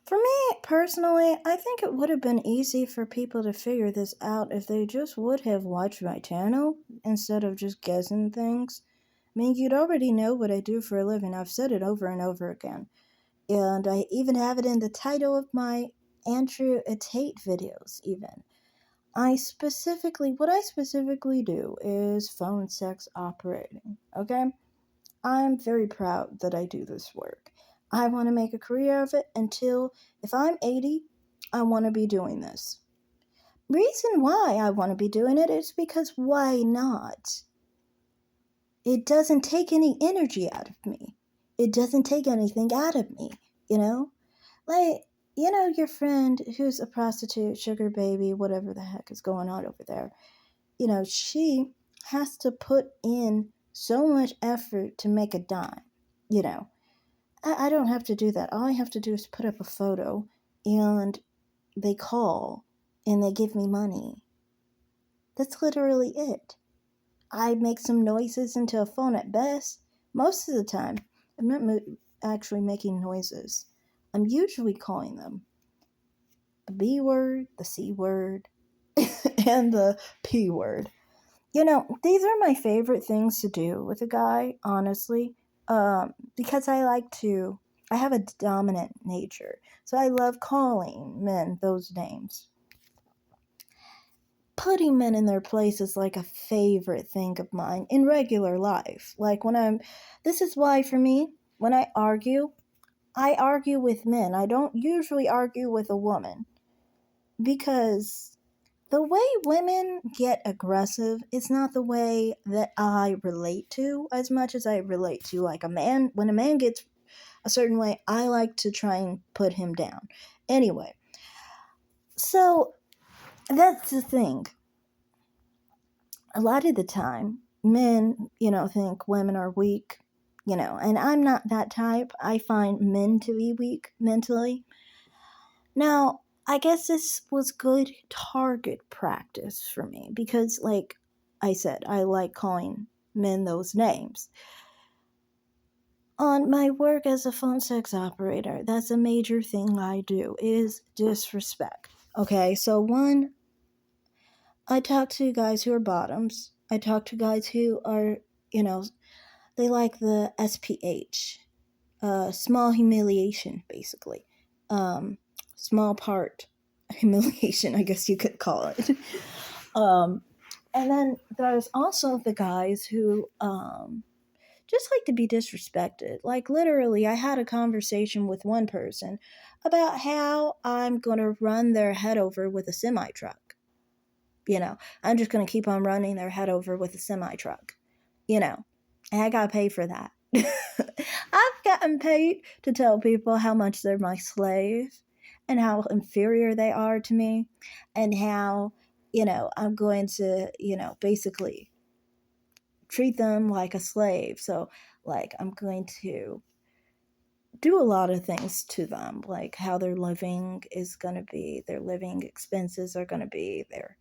For me, personally, I think it would have been easy for people to figure this out if they just would have watched my channel instead of just guessing things. I mean, you'd already know what I do for a living. I've said it over and over again. And I even have it in the title of my Andrew Tate videos, even. What I specifically do is phone sex operating, okay? I'm very proud that I do this work. I want to make a career of it until, if I'm 80, I want to be doing this. Reason why I want to be doing it is because why not? It doesn't take any energy out of me. It doesn't take anything out of me, you know? Like, your friend who's a prostitute, sugar baby, whatever the heck is going on over there, she has to put in so much effort to make a dime, you know. I don't have to do that. All I have to do is put up a photo and they call and they give me money. That's literally it. I make some noises into a phone at best. Most of the time, I'm not actually making noises. I'm usually calling them the B word, the C word, and the P word. These are my favorite things to do with a guy, honestly, because I have a dominant nature. So I love calling men those names. Putting men in their place is like a favorite thing of mine in regular life. Like this is why for me, when I argue with men. I don't usually argue with a woman because the way women get aggressive is not the way that I relate to as much as I relate to like a man. When a man gets a certain way, I like to try and put him down. Anyway, so that's the thing. A lot of the time, men, think women are weak, and I'm not that type. I find men to be weak mentally. Now, I guess this was good target practice for me because, like I said, I like calling men those names. On my work as a phone sex operator, that's a major thing I do is disrespect. Okay, so one, I talk to guys who are bottoms. I talk to guys who are, they like the SPH, small humiliation, basically. Small part humiliation, I guess you could call it. And then there's also the guys who just like to be disrespected. Like, literally, I had a conversation with one person about how I'm going to run their head over with a semi truck. I'm just going to keep on running their head over with a semi truck. And I got paid for that. I've gotten paid to tell people how much they're my slave and how inferior they are to me and how, I'm going to, basically treat them like a slave. So, like, I'm going to do a lot of things to them, like how their living is going to be, their living expenses are going to be, their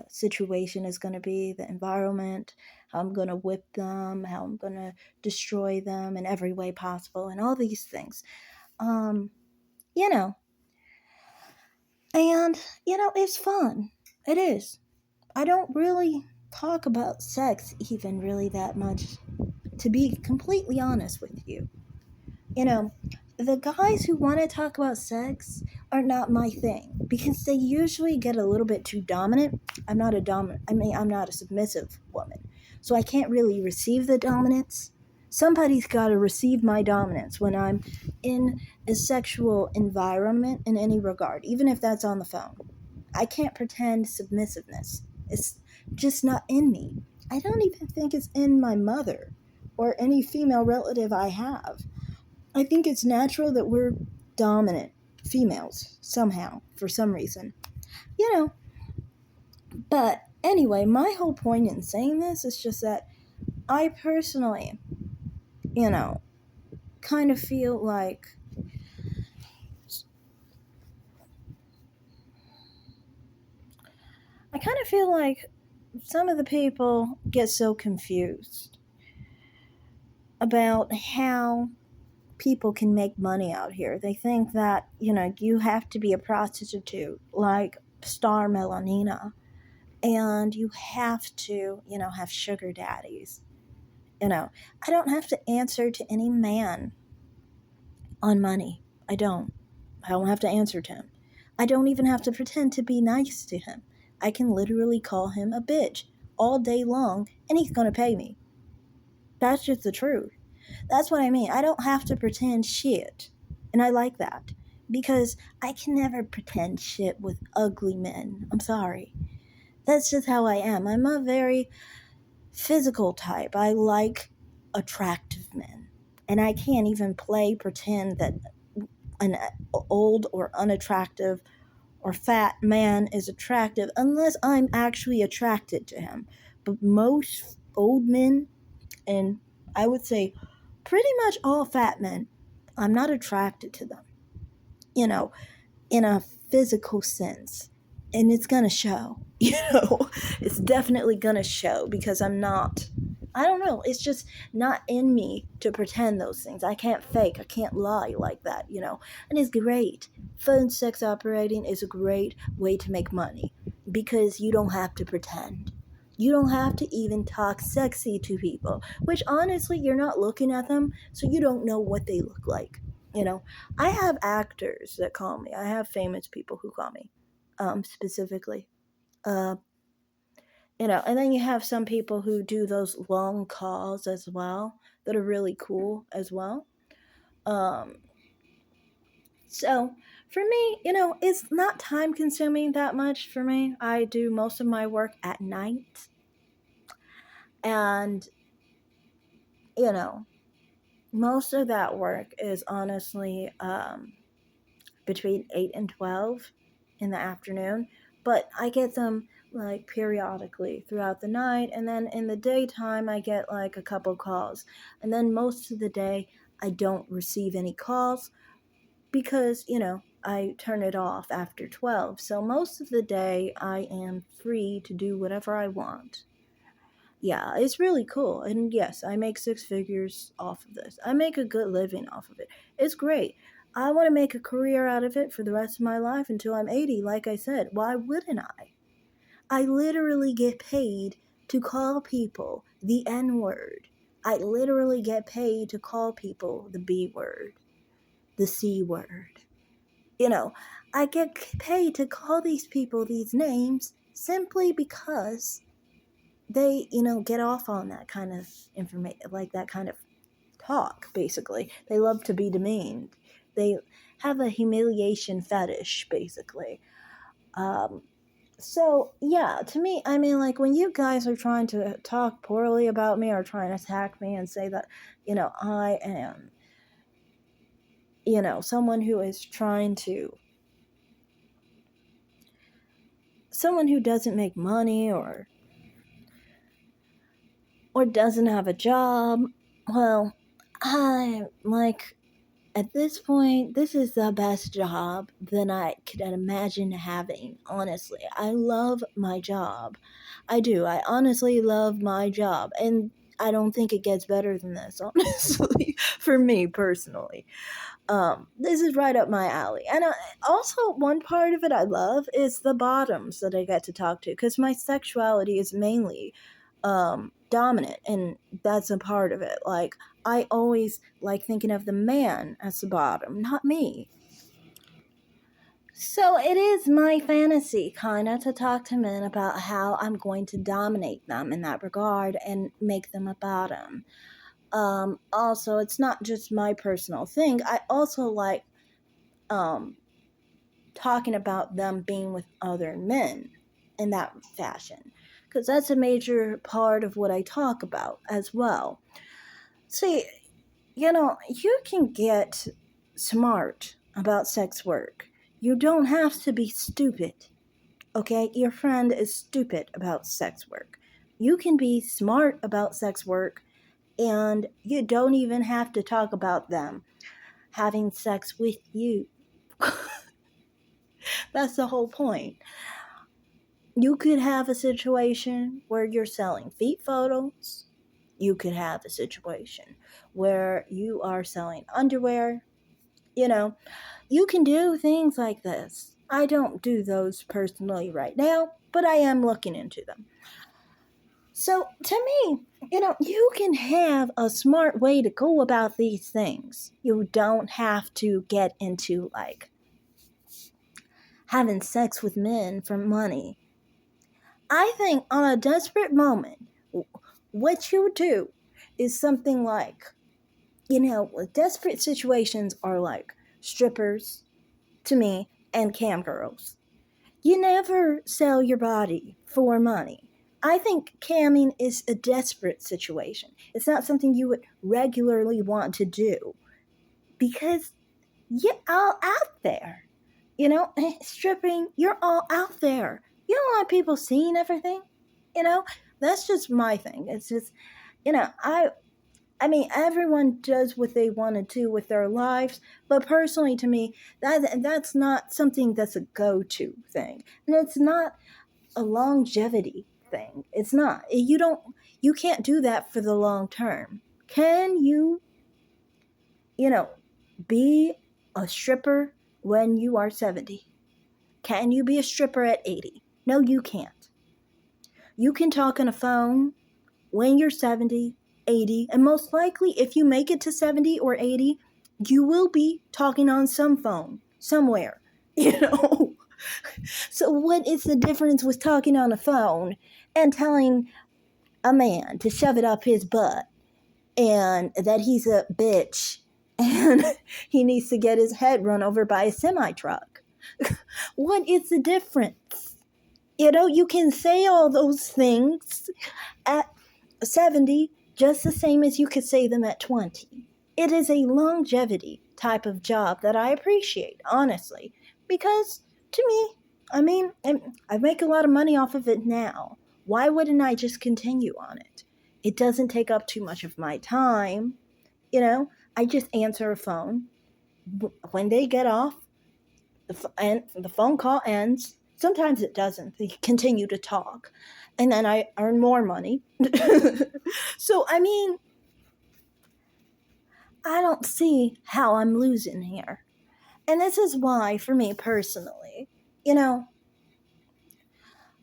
situation is going to be, the environment, how I'm going to whip them, how I'm going to destroy them in every way possible, and all these things. You know, and, it's fun. It is. I don't really talk about sex even really that much, to be completely honest with you. The guys who want to talk about sex are not my thing because they usually get a little bit too dominant. I'm not a submissive woman. So I can't really receive the dominance. Somebody's got to receive my dominance when I'm in a sexual environment in any regard, even if that's on the phone. I can't pretend submissiveness. It's just not in me. I don't even think it's in my mother or any female relative I have. I think it's natural that we're dominant females somehow, for some reason. You know, but anyway, my whole point in saying this is just that I personally, kind of feel like some of the people get so confused about how people can make money out here. They think that, you have to be a prostitute like Star Melanina, and you have to, have sugar daddies. I don't have to answer to any man on money. I don't. I don't have to answer to him. I don't even have to pretend to be nice to him. I can literally call him a bitch all day long and he's going to pay me. That's just the truth. That's what I mean. I don't have to pretend shit. And I like that because I can never pretend shit with ugly men. I'm sorry. That's just how I am. I'm a very physical type. I like attractive men. And I can't even pretend that an old or unattractive or fat man is attractive unless I'm actually attracted to him. But most old men, and I would say pretty much all fat men, I'm not attracted to them, you know, in a physical sense. And it's gonna show, it's definitely gonna show because I don't know, it's just not in me to pretend those things. I can't fake, I can't lie like that, and it's great. Phone sex operating is a great way to make money because you don't have to pretend. You don't have to even talk sexy to people, which honestly, you're not looking at them, so you don't know what they look like. I have actors that call me. I have famous people who call me, specifically. Uh, and then you have some people who do those long calls as well that are really cool as well. Um, so for me, it's not time consuming that much for me. I do most of my work at night, and you know, most of that work is honestly between 8 and 12 in the afternoon, but I get them like periodically throughout the night, and then in the daytime I get like a couple calls, and then most of the day I don't receive any calls because I turn it off after 12. So most of the day I am free to do whatever I want. Yeah, it's really cool. And yes, I make six figures off of this. I make a good living off of it. It's great. I want to make a career out of it for the rest of my life until I'm 80, like I said. Why wouldn't I? I literally get paid to call people the N word. I literally get paid to call people the B word, the C word. I get paid to call these people these names simply because they, get off on that kind of information, like that kind of talk, basically. They love to be demeaned. They have a humiliation fetish, basically. So, yeah, to me, I mean, like, when you guys are trying to talk poorly about me or trying to attack me and say that, I am, someone who is trying to, someone who doesn't make money or doesn't have a job, well, I'm like, at this point, this is the best job that I could imagine having, honestly. I love my job. I do. I honestly love my job. And I don't think it gets better than this, honestly, for me personally. This is right up my alley. And also, one part of it I love is the bottoms that I get to talk to, because my sexuality is mainly dominant, and that's a part of it. Like, I always like thinking of the man as the bottom, not me. So it is my fantasy kind of to talk to men about how I'm going to dominate them in that regard and make them a bottom. Also, it's not just my personal thing. I also like um, talking about them being with other men in that fashion, because that's a major part of what I talk about as well. See, you can get smart about sex work. You don't have to be stupid, okay? Your friend is stupid about sex work. You can be smart about sex work, and you don't even have to talk about them having sex with you. That's the whole point. You could have a situation where you're selling feet photos, you could have a situation where you are selling underwear. You know, you can do things like this. I don't do those personally right now, but I am looking into them. So to me, you can have a smart way to go about these things. You don't have to get into like having sex with men for money. I think on a desperate moment, what you do is something like, desperate situations are like strippers to me and cam girls. You never sell your body for money. I think camming is a desperate situation. It's not something you would regularly want to do because you're all out there. Stripping, you're all out there. You don't want people seeing everything. You know, that's just my thing. It's just, I mean, everyone does what they want to do with their lives, but personally, to me, that's not something that's a go-to thing, and it's not a longevity thing. It's not. You can't do that for the long term. Can you, you know, be a stripper when you are 70? Can you be a stripper at 80? No, you can't. You can talk on a phone when you're 70, 80, and most likely if you make it to 70 or 80, you will be talking on some phone somewhere, you know? So what is the difference with talking on a phone and telling a man to shove it up his butt and that he's a bitch and he needs to get his head run over by a semi truck? What is the difference? You can say all those things at 70 just the same as you could say them at 20. It is a longevity type of job that I appreciate, honestly, because to me, I mean, I make a lot of money off of it now. Why wouldn't I just continue on it? It doesn't take up too much of my time. I just answer a phone. When they get off, and the phone call ends. Sometimes it doesn't. They continue to talk. And then I earn more money. So, I mean, I don't see how I'm losing here. And this is why, for me personally,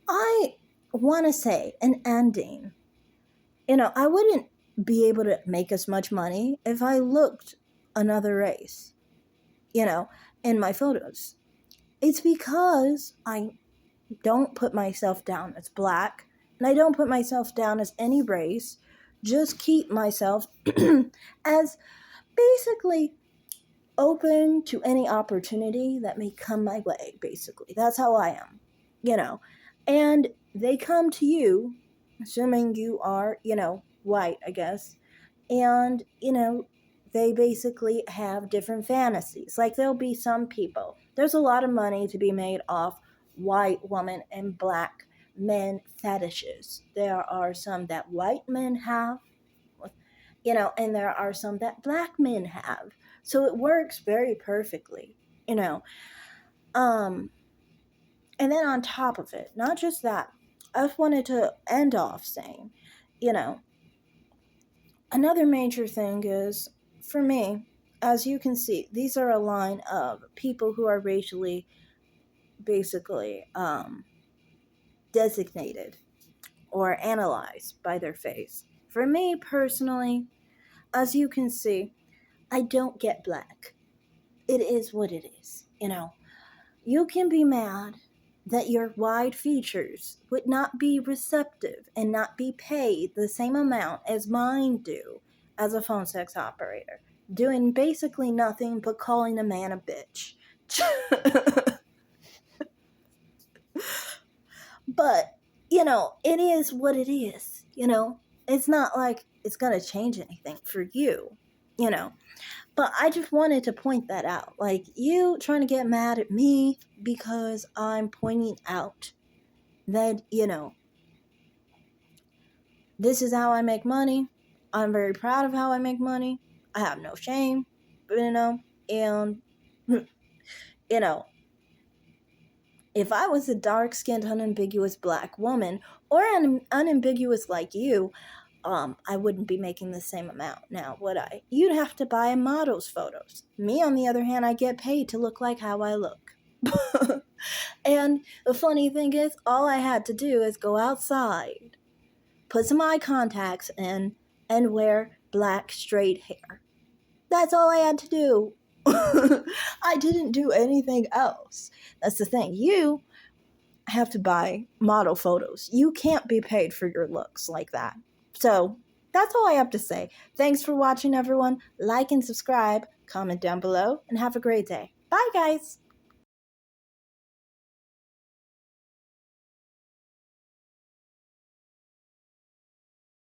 I want to say an ending. I wouldn't be able to make as much money if I looked another race, in my photos. It's because I don't put myself down as black, and I don't put myself down as any race. Just keep myself as basically open to any opportunity that may come my way, basically. That's how I am, And they come to you, assuming you are, white, I guess, and, they basically have different fantasies. Like, there'll be some people, there's a lot of money to be made off white woman and black men fetishes. There are some that white men have, and there are some that black men have. So it works very perfectly, you know. Um, and then on top of it, not just that, I just wanted to end off saying, you know, another major thing is, for me, as you can see, these are a line of people who are racially, basically, designated or analyzed by their face. For me personally, as you can see, I don't get black. It is what it is, You can be mad that your wide features would not be receptive and not be paid the same amount as mine do as a phone sex operator, doing basically nothing but calling a man a bitch. But, it is what it is, It's not like it's going to change anything for you, But I just wanted to point that out. Like, you trying to get mad at me because I'm pointing out that, this is how I make money. I'm very proud of how I make money. I have no shame, and, you know, if I was a dark skinned, unambiguous black woman, or unambiguous like you, I wouldn't be making the same amount now, would I? You'd have to buy models' photos. Me, on the other hand, I get paid to look like how I look. And the funny thing is, all I had to do is go outside, put some eye contacts in, and wear black straight hair. That's all I had to do. I didn't do anything else. That's the thing. You have to buy model photos. You can't be paid for your looks like that. So that's all I have to say. Thanks for watching, everyone. Like and subscribe, comment down below, and have a great day. Bye, guys.